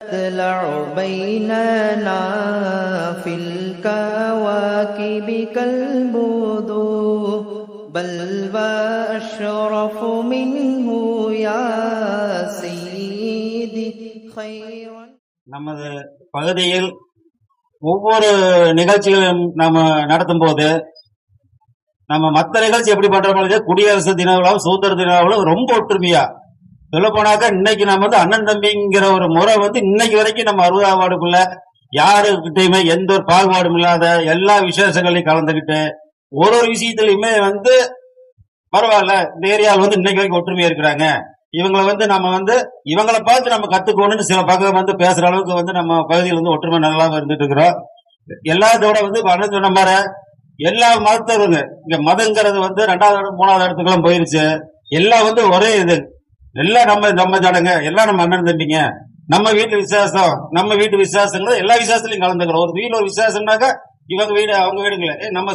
تطلع بيننا في الكواكب كالبدور بل وأشرف منه يا سيدي خيرا. நமது பகுதியில் ஒவ்வொரு நிகழ்ச்சிகளும் நம்ம நடத்தும் போது நம்ம மற்ற நிகழ்ச்சி எப்படி பண்றோம், குடியரசு தின விழாவும் சுதந்திர தின விழாவும் ரொம்ப ஒற்றுமையா சொல்ல போனாக்க இன்னைக்கு நம்ம அண்ணன் தம்பிங்கிற ஒரு முறை இன்னைக்கு வரைக்கும் நம்ம 60ஆம் வார்டுக்குள்ள யாருக்கிட்டையுமே எந்த ஒரு பாகுபாடும் இல்லாத எல்லா விசேஷங்களையும் கலந்துகிட்டு ஒரு விஷயத்திலயுமே பரவாயில்ல, இந்த ஏரியாவில் இன்னைக்கு வரைக்கும் ஒற்றுமையா இருக்கிறாங்க. இவங்களை நம்ம இவங்களை பார்த்து நம்ம கத்துக்கணும்னு சில பக்கம் பேசுற அளவுக்கு நம்ம பகுதியில் ஒற்றுமை நல்லா இருந்துட்டு இருக்கிறோம். எல்லாத்தோட அண்ணன் சொன்ன மாதிரி எல்லா மதத்தவங்க இங்க மதங்கிறது 2வது 3வது இடத்துக்கெல்லாம் போயிருச்சு. எல்லாம் ஒரே இது, எல்லாம் நம்ம ஜனங்க, எல்லாம் நம்ம அண்ணன் தம்பிங்க. நம்ம வீட்டு விசேஷம், நம்ம வீட்டு விசேஷங்கள் எல்லா விசேஷத்திலையும் கலந்துக்கிறோம். ஒரு வீடு ஒரு விசேஷம்னாக்கா இவங்க வீடு அவங்க வீடுங்களே, நம்ம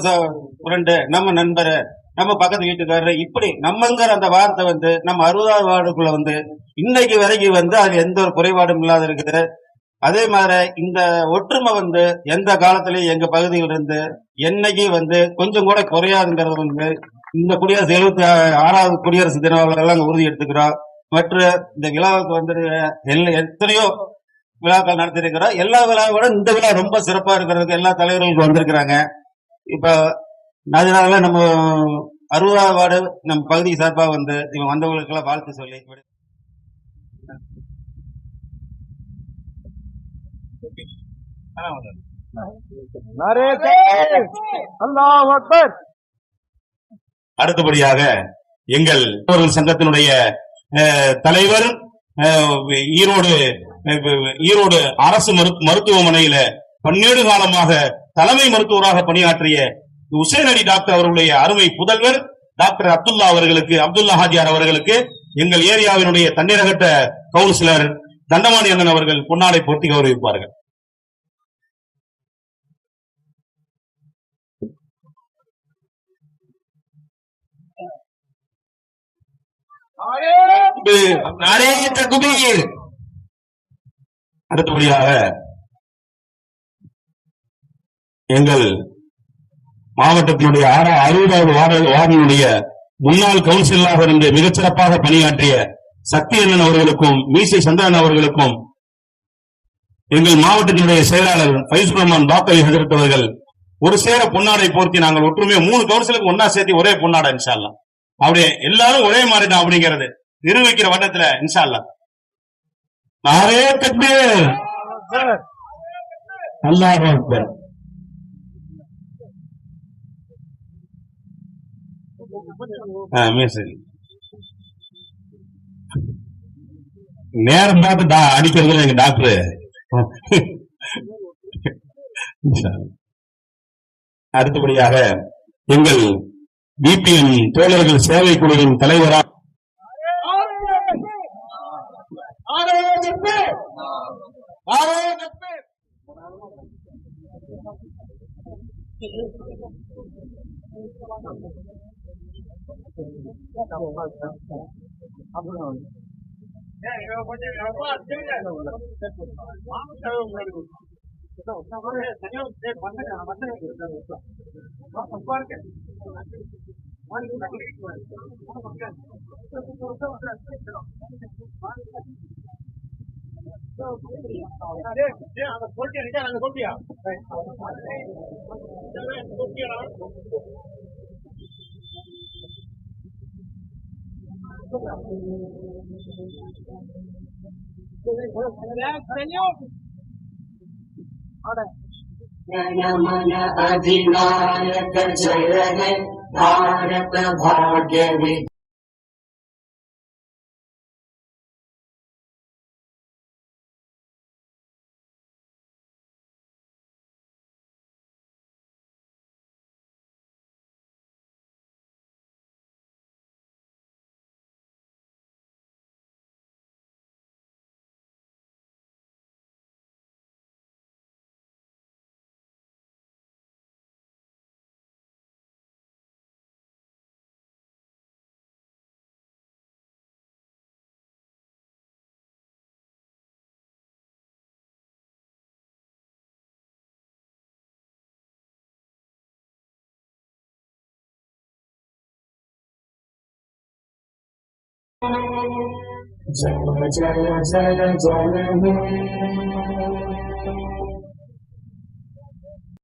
ஃப்ரெண்டு, நம்ம நண்பரு, நம்ம பக்கத்து வீட்டுக்காரரு, இப்படி நம்மங்கிற அந்த வார்த்தை நம்ம 60ஆவது வார்டுக்குள்ள இன்னைக்கு வரைக்கும் அது எந்த ஒரு குறைபாடும் இல்லாத இருக்குது. அதே மாதிரி இந்த ஒற்றுமை எந்த காலத்திலயும் எங்க பகுதியில் இருந்து என்னைக்கு கொஞ்சம் கூட குறையாதுங்கிறது இந்த குடியரசு 76வது குடியரசு தின விழாவெல்லாம் உறுதி எடுத்துக்கிறோம். மற்ற இந்த விழாவுக்கு எத்தனையோ விழாக்கள் நடத்திருக்கிறோம். எல்லா விழாவோட இந்த விழா ரொம்ப சிறப்பா இருக்கிறதுக்கு எல்லா தலைவர்களுக்கும் வந்திருக்கிறாங்க. இப்ப அதனால நம்ம 60ஆவது வார்டு நம்ம பகுதி சார்பா இவங்க வந்தவங்களுக்கு எல்லாம் வாழ்த்து சொல்லி அடுத்தபடியாக எங்கள் சங்கத்தினுடைய தலைவர் ஈரோடு அரசு மருத்துவமனையில 17 காலமாக தலைமை மருத்துவராக பணியாற்றிய உசேன் அலி டாக்டர் அவர்களுடைய அருமை புதல்வர் டாக்டர் அப்துல்லா ஹாஜியார் அவர்களுக்கு எங்கள் ஏரியாவினுடைய தண்ணீரகட்ட கவுன்சிலர் தண்டமாணி அண்ணன் அவர்கள் பொன்னாடை போட்டி கௌரவிப்பார்கள். அடுத்தபடியாக எங்கள் மாவட்டத்தினுடைய 60வது வார்டினுடைய முன்னாள் கவுன்சிலராக இருந்து மிகச்சிறப்பாக பணியாற்றிய சக்தி அண்ணன் அவர்களுக்கும் மீசை சந்திரன் அவர்களுக்கும் எங்கள் மாவட்டத்தினுடைய செயலாளர் ஃபைஸ் ரஹ்மான் பாக்கவி ஹஜரத் அவர்கள் ஒரு சேர பொன்னாடை போர்த்தி நாங்கள் ஒற்றுமையா 3 கவுன்சிலுக்கு ஒன்னா சேர்த்து ஒரே பொன்னாடை இன்ஷா அல்லாஹ் அப்படியே எல்லாரும் ஒரே மாதிரி தான் அப்படிங்கிறது நிரூபிக்கிற வட்டத்துல இன்ஷா அல்லாஹ். நாரே தக்பீர், அல்லாஹு அக்பர். நேரம் பார்த்து அடிக்கிறது எங்க டாக்டர். அடுத்தபடியாக எங்கள் பிபிஎன் தோழர்கள் சேவை குழுவின் தலைவராக मन अधिनायक जय है भारत भाग्य जय जय जय जय हे